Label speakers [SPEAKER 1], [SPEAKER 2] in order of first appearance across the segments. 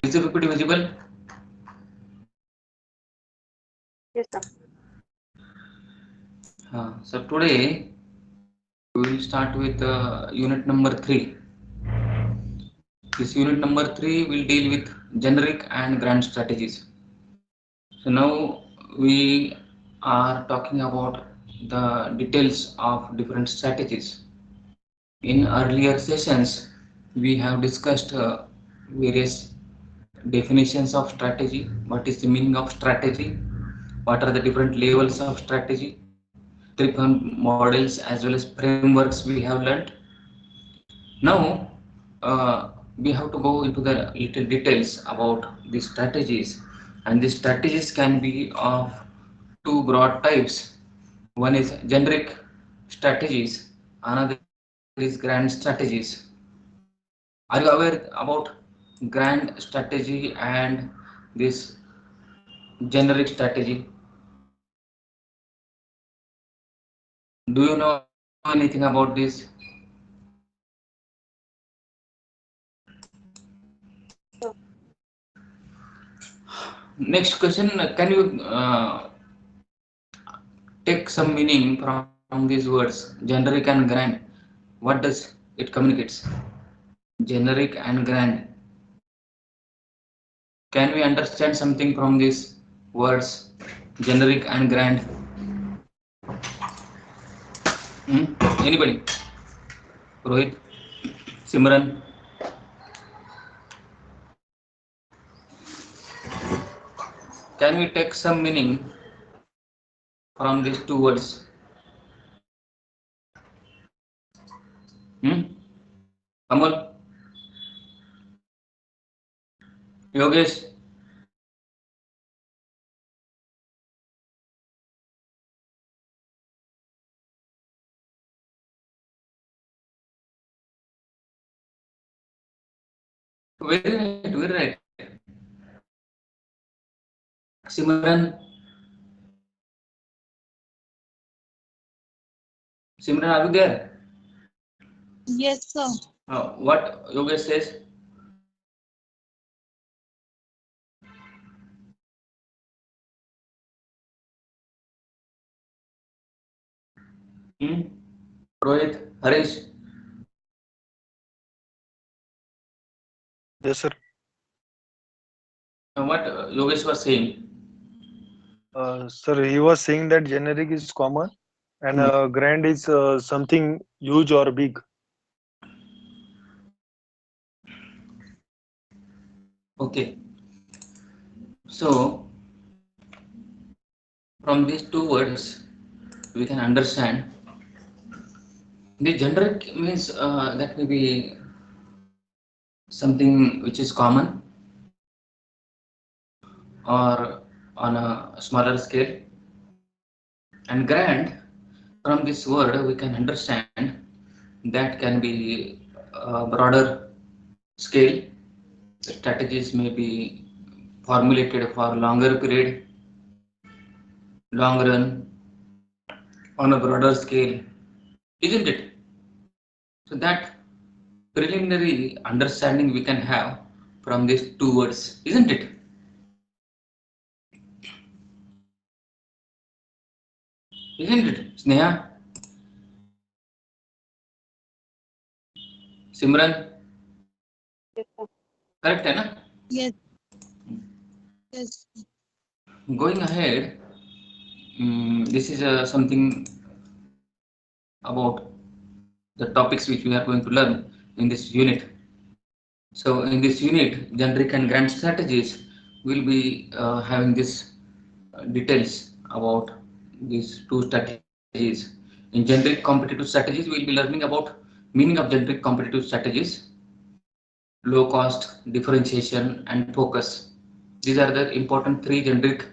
[SPEAKER 1] Is the PPT visible?
[SPEAKER 2] Yes, sir.
[SPEAKER 1] So today we will start with unit number 3. This unit number 3 will deal with generic and grand strategies. So now we are talking about the details of different strategies. In earlier sessions, we have discussed various definitions of strategy. What is the meaning of strategy? What are the different levels of strategy? Different models as well as frameworks we have learned. Now we have to go into the little details about these strategies, and these strategies can be of two broad types. One is generic strategies, another is grand strategies. Are you aware about grand strategy and this generic strategy? Do you know anything about this?
[SPEAKER 2] So,
[SPEAKER 1] Next question, can you take some meaning from these words generic and grand? What does it communicates? Generic and grand. Can we understand something from these words generic and grand? Anybody? Rohit? Simran? Can we take some meaning from these two words? Hmm? Amal? Yogesh? Very right, very right. Simran? Simran, are you there?
[SPEAKER 3] Yes, sir.
[SPEAKER 1] What Yogesh says? Hmm? Rohit? Harish?
[SPEAKER 4] Yes, sir.
[SPEAKER 1] What Yogesh was saying?
[SPEAKER 4] Sir, he was saying that generic is common and
[SPEAKER 1] Hmm.
[SPEAKER 4] grand is something huge or big.
[SPEAKER 1] Okay. So, from these two words, we can understand the generic means that may be something which is common or on a smaller scale, and grand from this word we can understand that can be a broader scale. Strategies may be formulated for longer period, long run, on a broader scale, isn't it? So that preliminary understanding we can have from these two words, isn't it? Isn't it, Sneha? Simran?
[SPEAKER 2] yes, sir.
[SPEAKER 1] Correct है ना?
[SPEAKER 3] Yes, yes.
[SPEAKER 1] Going ahead, this is something about the topics which we are going to learn in this unit. So in this unit, generic and grand strategies, will be having this details about these two strategies. In generic competitive strategies, we will be learning about meaning of generic competitive strategies, low cost, differentiation, and focus. These are the important three generic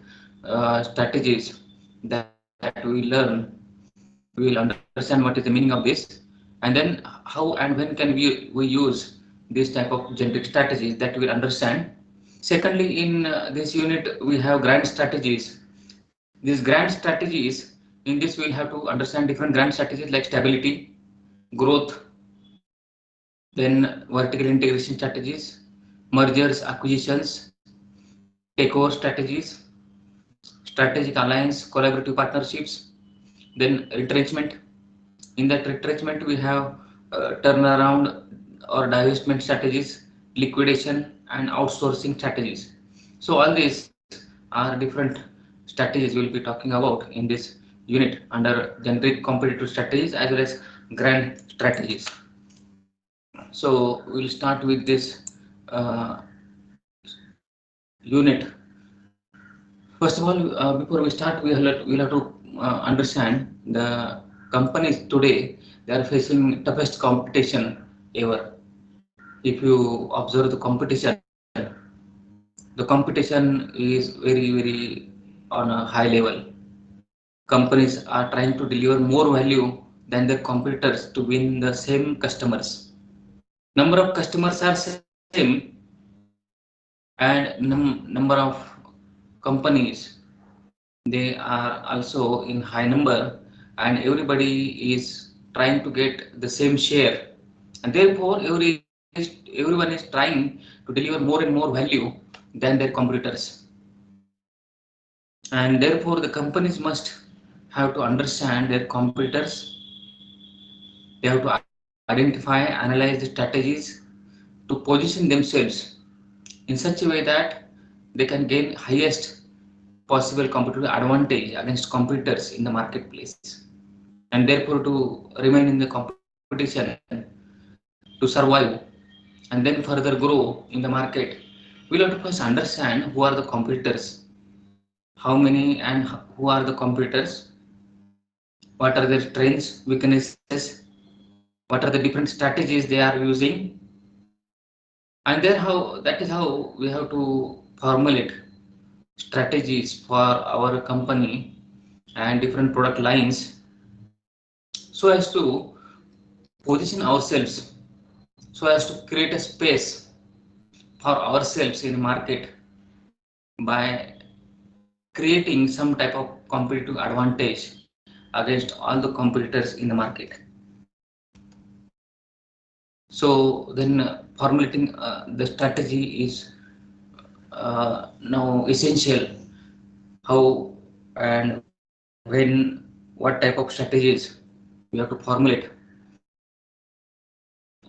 [SPEAKER 1] strategies that we learn. We will understand what is the meaning of this, and then how and when can we use this type of generic strategies, that we will understand. Secondly, in this unit, we have grand strategies. These grand strategies, in this we will have to understand different grand strategies like stability, growth, then vertical integration strategies, mergers, acquisitions, takeover strategies, strategic alliance, collaborative partnerships, then retrenchment. In that retrenchment, we have turnaround or divestment strategies, liquidation, and outsourcing strategies. So all these are different strategies we'll be talking about in this unit under generic competitive strategies as well as grand strategies. So we'll start with this uh, unit. First of all, before we start, we'll have to understand the companies today, they are facing toughest competition ever. If you observe the competition, the competition is very on a high level. Companies are trying to deliver more value than their competitors to win the same customers. Number of customers are same, and number of companies, they are also in high number, and everybody is trying to get the same share, and therefore everyone is trying to deliver more and more value than their competitors. And therefore the companies must have to understand their competitors. They have to identify, analyze the strategies to position themselves in such a way that they can gain highest possible competitive advantage against competitors in the marketplace, and therefore to remain in the competition, to survive, and then further grow in the market. We'll have to first understand who are the competitors, how many and who are the competitors, what are their strengths, weaknesses, what are the different strategies they are using, and then how that is how we have to formulate strategies for our company and different product lines so as to position ourselves, so as to create a space for ourselves in the market by creating some type of competitive advantage against all the competitors in the market. So then formulating the strategy is now essential. How and when, what type of strategies we have to formulate,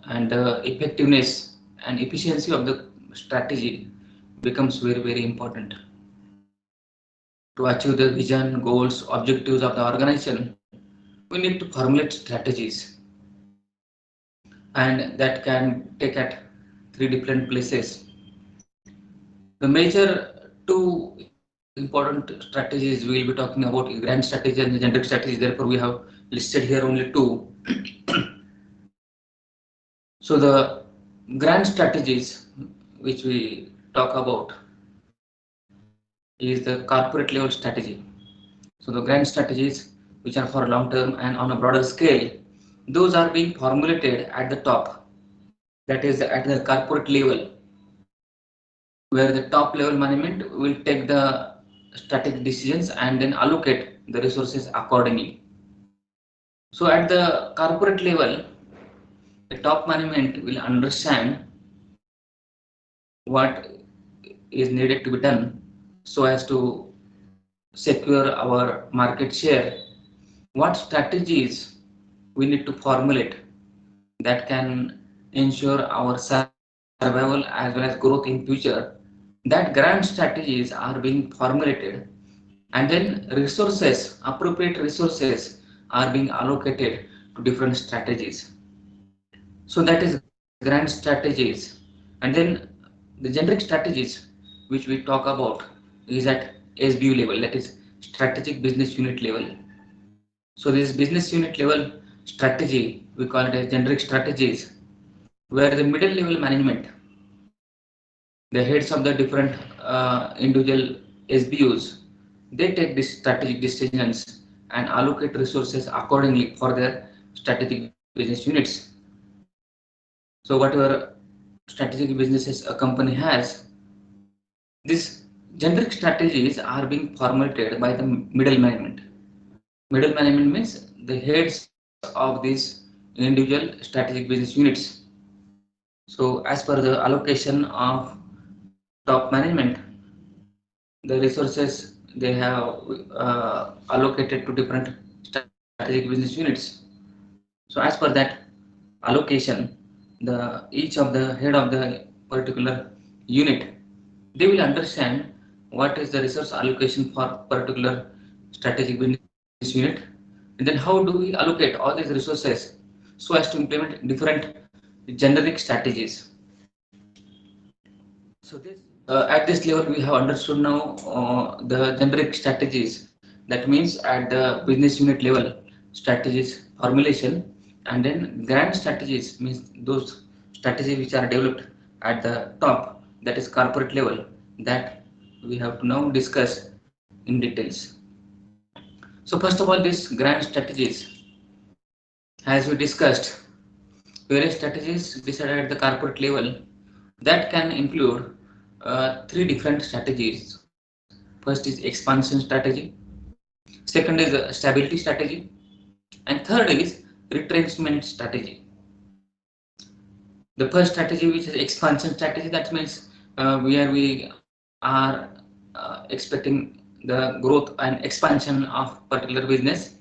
[SPEAKER 1] and the effectiveness and efficiency of the strategy becomes very important. To achieve the vision, goals, objectives of the organization, we need to formulate strategies, and that can take at three different places. The major two important strategies we will be talking about is grand strategy and the generic strategy. Therefore, we have listed here only two. So the grand strategies which we talk about is the corporate level strategy. So the grand strategies which are for long term and on a broader scale, those are being formulated at the top, that is at the corporate level, where the top level management will take the strategic decisions and then allocate the resources accordingly. So at the corporate level, the top management will understand what is needed to be done so as to secure our market share, what strategies we need to formulate that can ensure our survival as well as growth in future. That grand strategies are being formulated, and then resources, appropriate resources are being allocated to different strategies. So that is grand strategies. And then the generic strategies which we talk about is at SBU level, that is strategic business unit level. So this business unit level strategy, we call it as generic strategies, where the middle level management, the heads of the different individual SBUs, they take these strategic decisions and allocate resources accordingly for their strategic business units. So whatever strategic businesses a company has, these generic strategies are being formulated by the middle management. Middle management means the heads of these individual strategic business units. So as per the allocation of top management, the resources they have allocated to different strategic business units. So as per that allocation, each of the head of the particular unit, they will understand what is the resource allocation for particular strategic business unit, and then how do we allocate all these resources so as to implement different generic strategies. So at this level we have understood now the generic strategies. That means at the business unit level strategies formulation, and then grand strategies means those strategies which are developed at the top, that is corporate level, that we have to now discuss in details. So first of all, these grand strategies, as we discussed, various strategies decided at the corporate level that can include three different strategies. First is expansion strategy, second is stability strategy, and third is retrenchment strategy. The first strategy, which is expansion strategy, that means where we are expecting the growth and expansion of particular business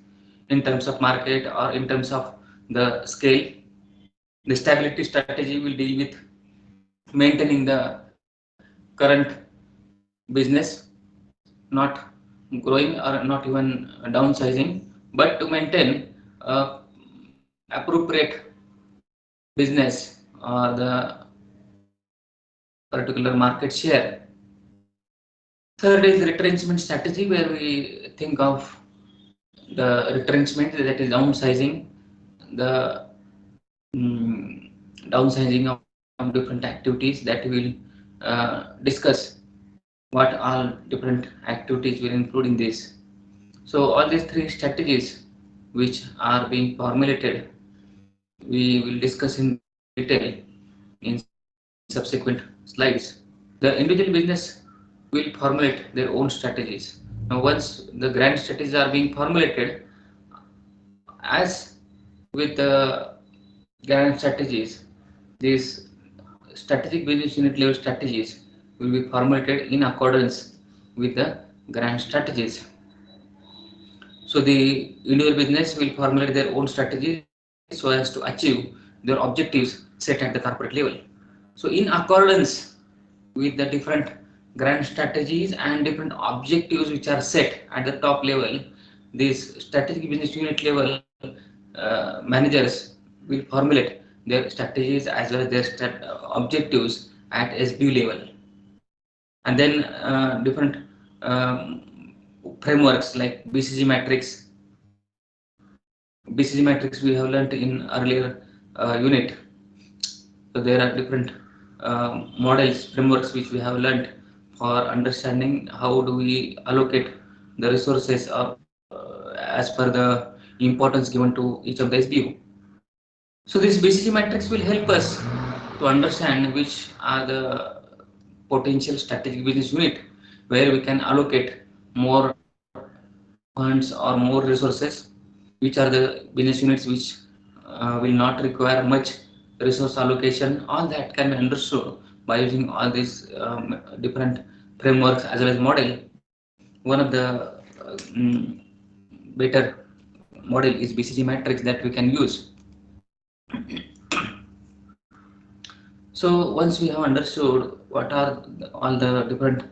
[SPEAKER 1] in terms of market or in terms of the scale. The stability strategy will deal with maintaining the current business, not growing or not even downsizing, but to maintain appropriate business or the particular market share. Third is retrenchment strategy, where we think of the retrenchment, that is downsizing, the mm, downsizing of different activities, that we will discuss what all different activities will include in this. So all these three strategies which are being formulated, we will discuss in detail in subsequent slides. The individual business will formulate their own strategies. Now once the grand strategies are being formulated, as with the grand strategies, these strategic business unit level strategies will be formulated in accordance with the grand strategies. So the individual business will formulate their own strategies so as to achieve their objectives set at the corporate level. So in accordance with the different grand strategies and different objectives which are set at the top level, these strategic business unit level managers will formulate their strategies as well as their objectives at SBU level, and then different frameworks like BCG matrix. BCG matrix we have learned in earlier unit. So there are different models, frameworks which we have learned for understanding how do we allocate the resources as per the importance given to each of the SBU. So this BCG matrix will help us to understand which are the potential strategic business unit where we can allocate more funds or more resources, which are the business units which will not require much resource allocation. All that can be understood by using all these different frameworks as well as model. One of the better model is BCG matrix that we can use. So once we have understood what are all the different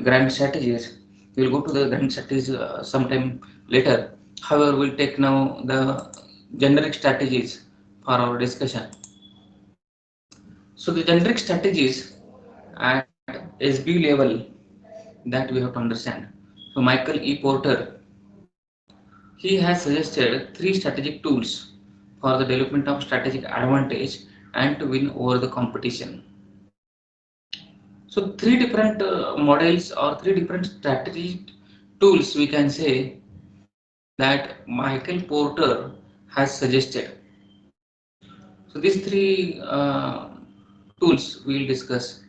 [SPEAKER 1] grand strategies, we will go to the grand strategies sometime later. However, we'll take now the generic strategies for our discussion. So the generic strategies at SB level that we have to understand. So Michael E. Porter, he has suggested three strategic tools for the development of strategic advantage and to win over the competition. So three different models or three different strategy tools we can say that Michael Porter has suggested. So these three tools we will discuss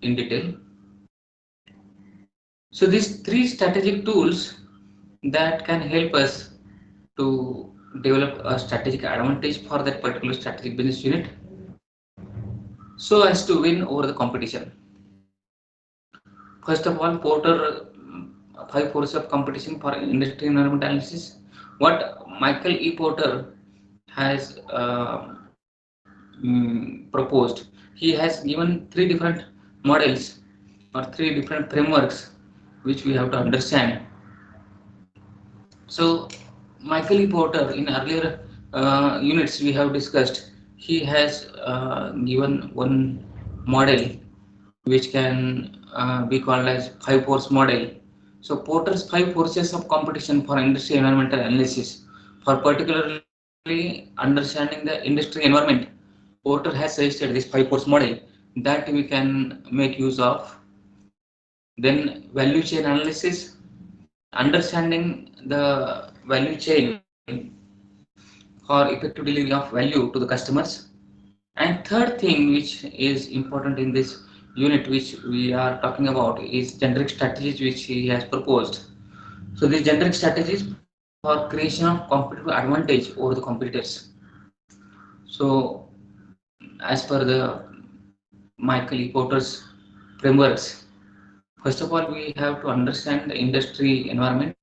[SPEAKER 1] in detail. So these three strategic tools that can help us to develop a strategic advantage for that particular strategic business unit. so as to win over the competition. First of all, Porter five forces of competition for industry environment analysis. What Michael E. Porter has proposed, he has given three different models or three different frameworks which we have to understand. So, Michael E. Porter, in earlier units we have discussed, he has given one model which can be called as five force model. So Porter's five forces of competition for industry environmental analysis, for particularly understanding the industry environment, Porter has suggested this five force model that we can make use of. Then value chain analysis, understanding the value chain for effective delivery of value to the customers. And third thing which is important in this unit which we are talking about is generic strategies which he has proposed. So these generic strategies for creation of competitive advantage over the competitors. So as per the Michael E. Porter's frameworks, first of all we have to understand the industry environment.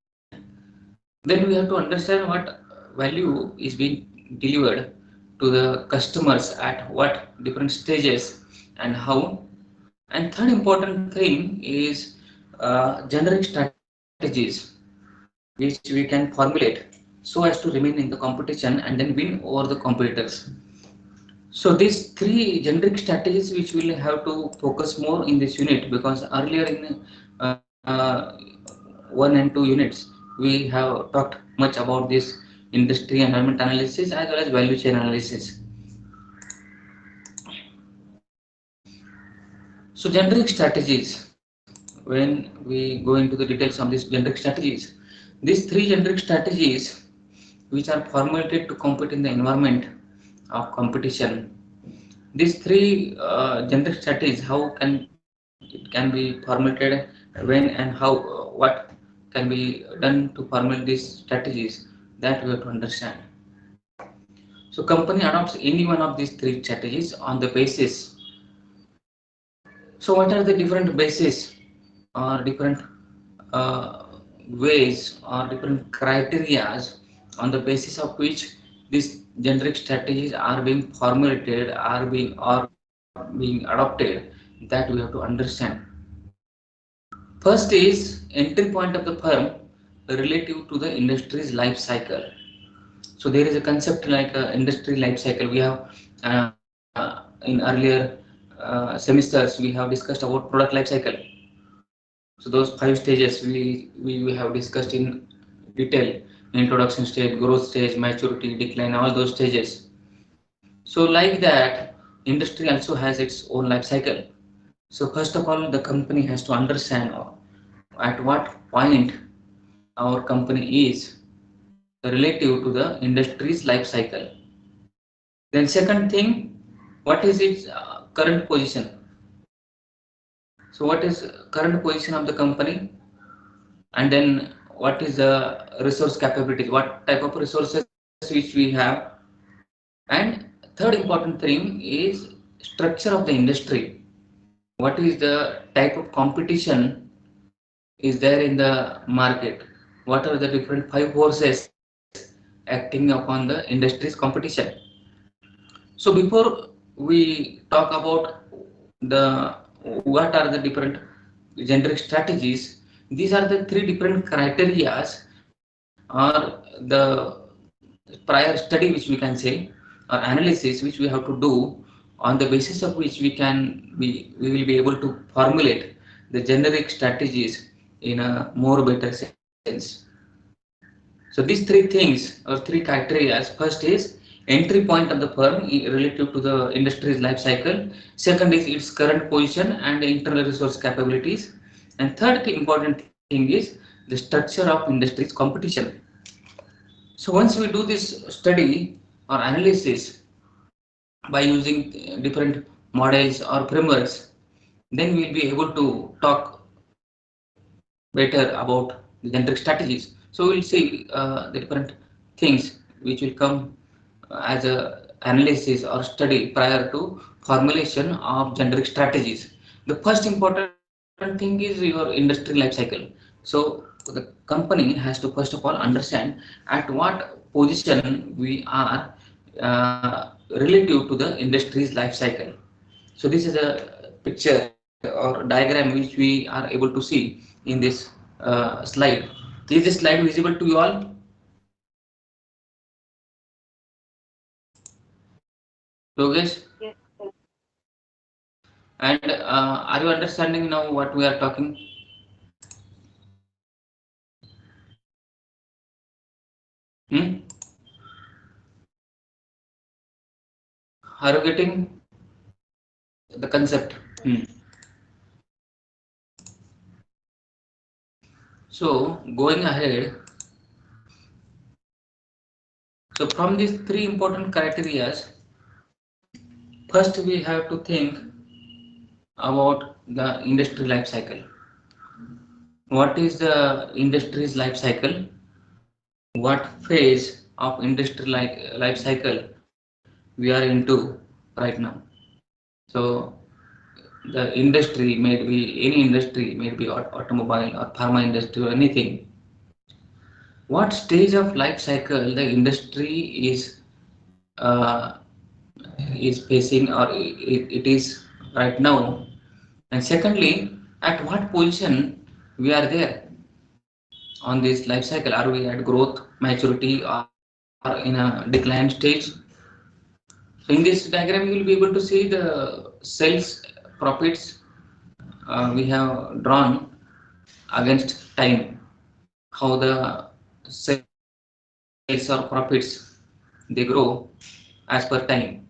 [SPEAKER 1] Then we have to understand what value is being delivered to the customers at what different stages and how. And third important thing is generic strategies which we can formulate so as to remain in the competition and then win over the competitors. So these three generic strategies which we'll have to focus more in this unit, because earlier in one and two units we have talked much about this industry environment analysis as well as value chain analysis. So generic strategies, when we go into the details of these generic strategies, these three generic strategies which are formulated to compete in the environment of competition. These three generic strategies, how can it can be formulated, when and how, what can be done to formulate these strategies, that we have to understand. So company adopts any one of these three strategies on the basis. So what are the different bases or different uh, ways or different criterias on the basis of which these generic strategies are being formulated, are being adopted, that we have to understand. First is entry point of the firm relative to the industry's life cycle. So there is a concept like industry life cycle. We have in earlier semesters we have discussed about product life cycle. So those five stages we have discussed in detail: introduction stage, growth stage, maturity, decline, all those stages. So like that, industry also has its own life cycle. So first of all, the company has to understand at what point our company is relative to the industry's life cycle. Then second thing, what is its current position? So what is current position of the company? And then what is the resource capabilities? What type of resources which we have? And third important thing is structure of the industry. What is the type of competition is there in the market? What are the different five forces acting upon the industry's competition? So before we talk about the what are the different generic strategies, these are the three different criterias or the prior study which we can say, or analysis which we have to do, on the basis of which we will be able to formulate the generic strategies in a more better sense. So these three things or three criteria: first is entry point of the firm relative to the industry's life cycle. Second is its current position and internal resource capabilities. And third important thing is the structure of industry's competition. So once we do this study or analysis by using different models or frameworks, then we will be able to talk better about the generic strategies. So we'll see the different things which will come as a analysis or study prior to formulation of generic strategies. The first important thing is your industry life cycle. So the company has to first of all understand at what position we are relative to the industry's life cycle. So this is a picture or diagram which we are able to see in this slide. Is this slide visible to you all? Yogesh?
[SPEAKER 2] Yes, sir.
[SPEAKER 1] And are you understanding now what we are talking? Hmm? Are you getting the concept? Hmm. So going ahead, so from these three important criteria, first we have to think about the industry life cycle. What is the industry's life cycle? What phase of industry life cycle we are into right now? So the industry may be any industry, maybe automobile or pharma industry or anything. What stage of life cycle the industry uh, is facing or it is right now? And secondly, at what position we are there on this life cycle? Are we at growth, maturity, or in a decline stage? So in this diagram, you will be able to see the sales profits we have drawn against time, how the sales or profits they grow as per time.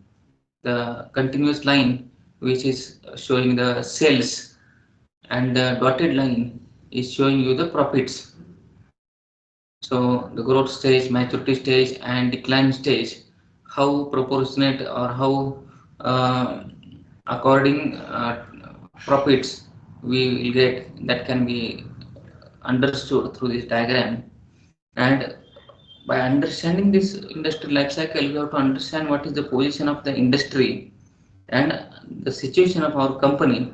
[SPEAKER 1] The continuous line which is showing the sales and the dotted line is showing you the profits. So the growth stage, maturity stage, and decline stage, how proportionate or how according profits we will get, that can be understood through this diagram. And by understanding this industry life cycle, we have to understand what is the position of the industry and the situation of our company,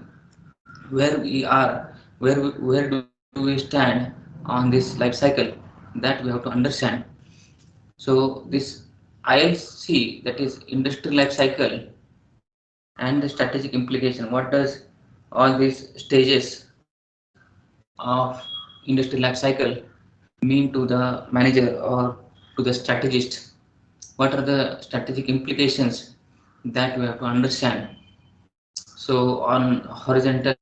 [SPEAKER 1] where we are, where do we stand on this life cycle, that we have to understand. So this ILC, that is industry life cycle, and the strategic implication. What does all these stages of industry life cycle mean to the manager or to the strategist? What are the strategic implications that we have to understand? So on horizontal,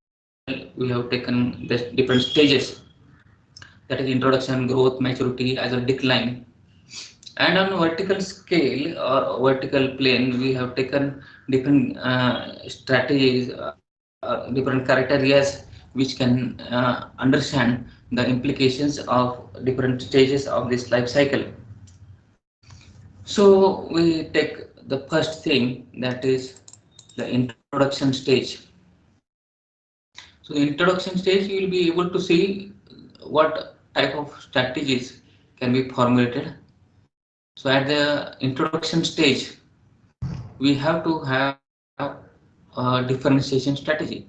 [SPEAKER 1] we have taken the different stages, that is introduction, growth, maturity, as well decline. And on vertical scale or vertical plane, we have taken different strategies, different criteria which can understand the implications of different stages of this life cycle. So we take the first thing, that is the introduction stage. So the introduction stage, you will be able to see what type of strategies can be formulated. So at the introduction stage, we have to have a differentiation strategy.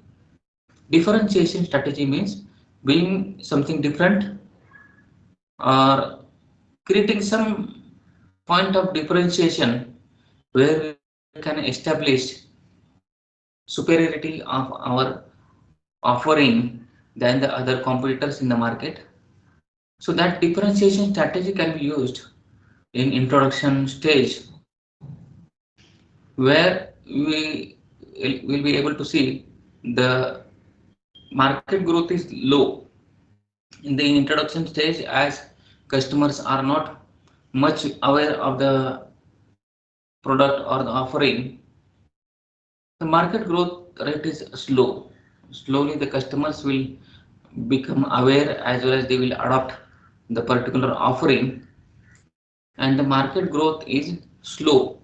[SPEAKER 1] Differentiation strategy means being something different or creating some point of differentiation where we can establish superiority of our offering than the other competitors in the market. So that differentiation strategy can be used in introduction stage, where we will be able to see the market growth is low in the introduction stage, as customers are not much aware of the product or the offering. The market growth rate is slow. Slowly the customers will become aware, as well as they will adopt the particular offering, and the market growth is slow.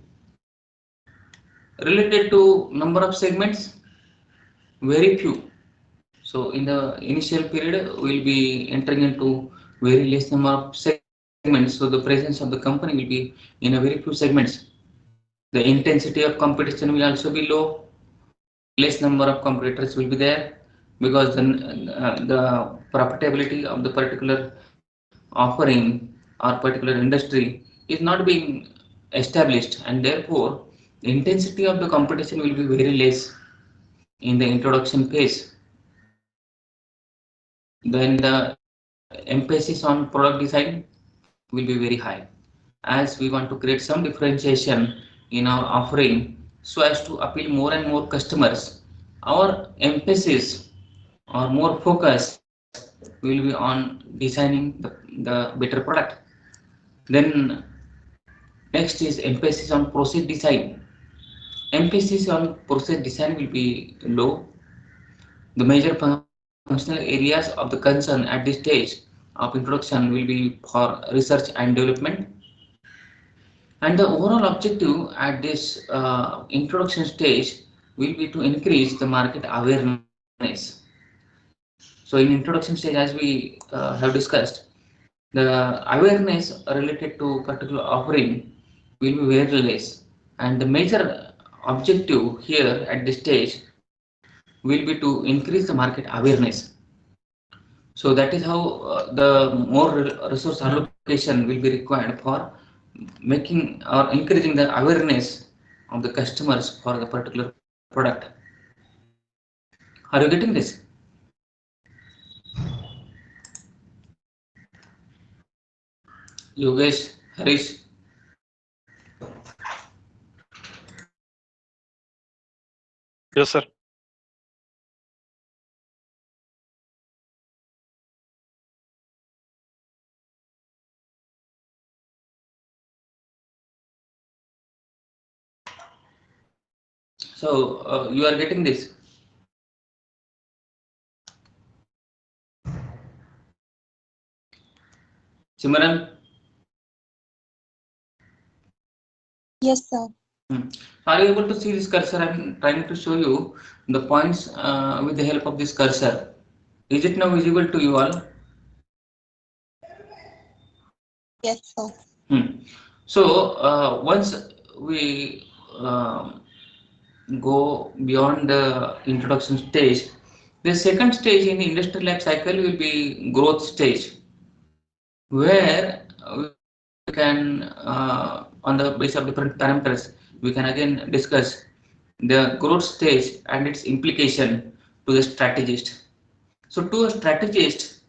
[SPEAKER 1] Related to number of segments, very few. So in the initial period, we'll be entering into very less number of segments. So the presence of the company will be in a very few segments. The intensity of competition will also be low. less number of competitors will be there, because then the profitability of the particular offering or particular industry is not being established, and therefore the intensity of the competition will be very less in the introduction phase. Then the emphasis on product design will be very high, as we want to create some differentiation in our offering so as to appeal more and more customers. Our emphasis or more focus will be on designing the better product. Then next is emphasis on process design. Emphasis on process design will be low. The major functional areas of the concern at this stage of introduction will be for research and development. And the overall objective at this introduction stage will be to increase the market awareness. So in introduction stage, as we have discussed, the awareness related to particular offering will be very less. And the major objective here at this stage will be to increase the market awareness. So that is how the more resource allocation will be required for making or increasing the awareness of the customers for the particular product. Are you getting this? Yogesh, Harish?
[SPEAKER 4] Yes, sir.
[SPEAKER 1] So you are getting this? Simran?
[SPEAKER 3] Yes, sir.
[SPEAKER 1] Hmm. Are you able to see this cursor? I'm trying to show you the points with the help of this cursor. Is it now visible to you all?
[SPEAKER 3] Yes, sir.
[SPEAKER 1] Hmm. So once we go beyond the introduction stage, the second stage in the industrial life cycle will be growth stage, where we can on the base of different parameters we can again discuss the growth stage and its implication to the strategist. So to a strategist,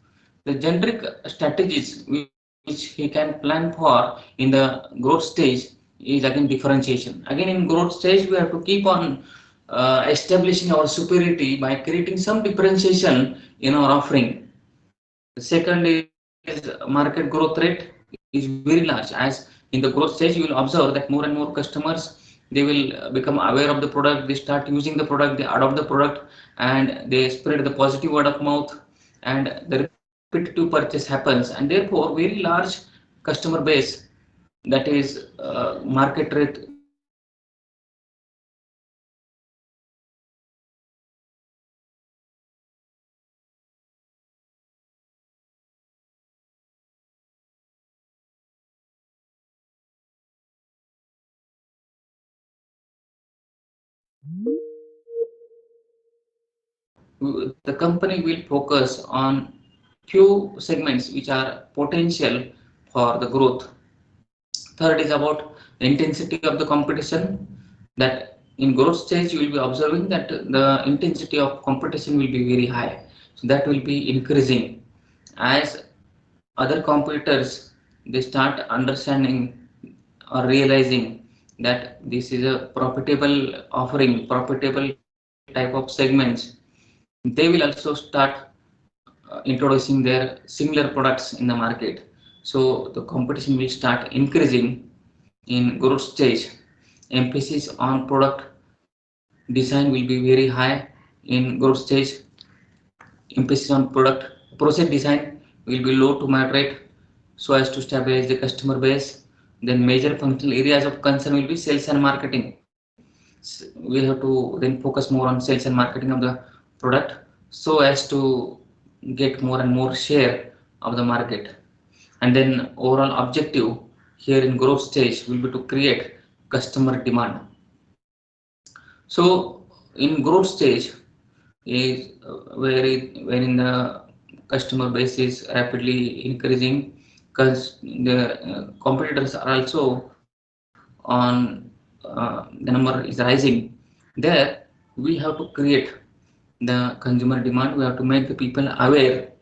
[SPEAKER 1] the generic strategies which he can plan for in the growth stage is again differentiation. Again in growth stage we have to keep on establishing our superiority by creating some differentiation in our offering. The second is market growth rate is very large, as in the growth stage you will observe that more and more customers, they will become aware of the product, they start using the product, they adopt the product, and they spread the positive word of mouth, and the repetitive purchase happens, and therefore very large customer base, that is market rate will be very high. So that is how the company will focus on few segments which are potential for the growth. Third is about the intensity of the competition, that in growth stage you will be observing that the intensity of competition will be very high. So that will be increasing as other competitors, they start understanding or realizing that this is a profitable offering, profitable type of segments. They will also start introducing their similar products in the market. So the competition will start increasing in growth stage. Emphasis on product design will be very high in growth stage. Emphasis on product process design will be low to moderate so as to stabilize the customer base. Then major functional areas of concern will be sales and marketing. We have to then focus more on sales and marketing of the product so as to get more and more share of the market. And then overall objective here in growth stage will be to create customer demand. So in growth stage is wherein the customer base is rapidly increasing because the competitors are also on the number is rising. There we have to create the consumer demand. We have to make the people aware.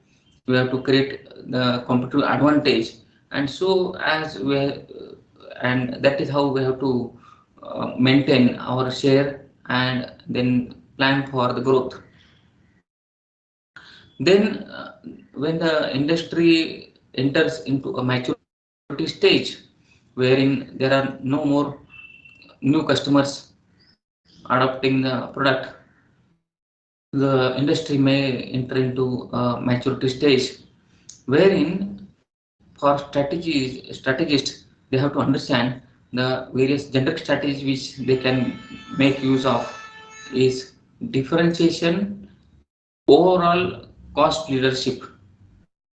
[SPEAKER 1] We have to create the competitive advantage, and so as we and that is how we have to maintain our share and then plan for the growth. Then, when the industry enters into a maturity stage, wherein there are no more new customers adopting the product, the industry may enter into a maturity stage, wherein for strategists, they have to understand the various generic strategies which they can make use of is differentiation, overall cost leadership.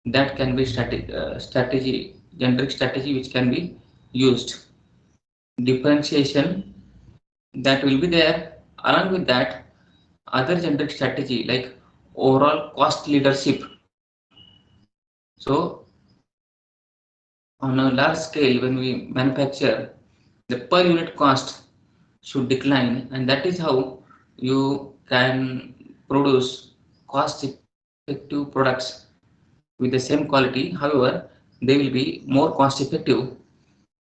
[SPEAKER 1] That can be strategy, generic strategy which can be used. Differentiation that will be there. Along with that, other generic strategy like overall cost leadership. So on a large scale, when we manufacture, the per unit cost should decline, and that is how you can produce cost effective products with the same quality. However, they will be more cost effective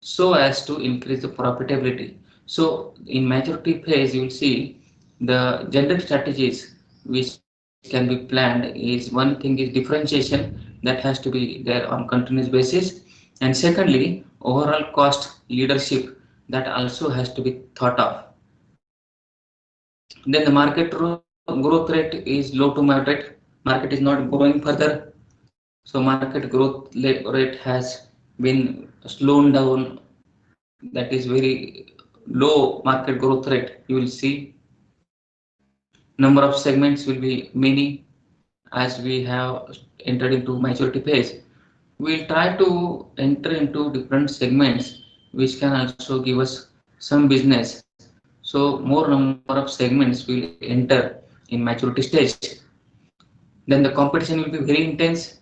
[SPEAKER 1] so as to increase the profitability. So in maturity phase, you will see the generic strategies which can be planned is one thing is differentiation that has to be there on continuous basis, and secondly, overall cost leadership that also has to be thought of. Then the market growth rate is low to moderate. Market is not growing further, so market growth rate has been slowed down. That is very low market growth rate. You will see number of segments will be many as we have entered into maturity phase. We'll try to enter into different segments which can also give us some business. So more number of segments will enter in maturity stage. Then the competition will be very intense.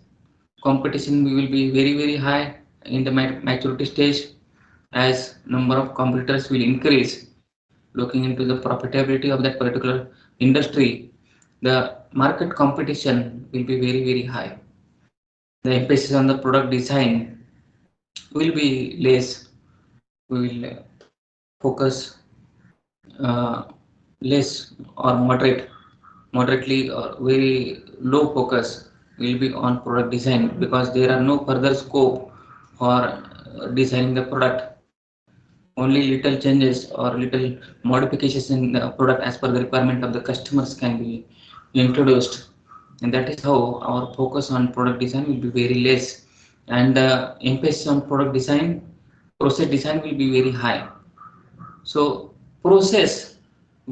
[SPEAKER 1] Competition will be very high in the maturity stage as number of competitors will increase. Looking into the profitability of that particular industry, the market competition will be very high. The emphasis on the product design will be less. We will focus less or moderately or very low focus will be on product design because there are no further scope for designing the product. Only little changes or little modifications in the product as per the requirement of the customers can be introduced, and that is how our focus on product design will be very less, and the emphasis on product design, process design will be very high. So process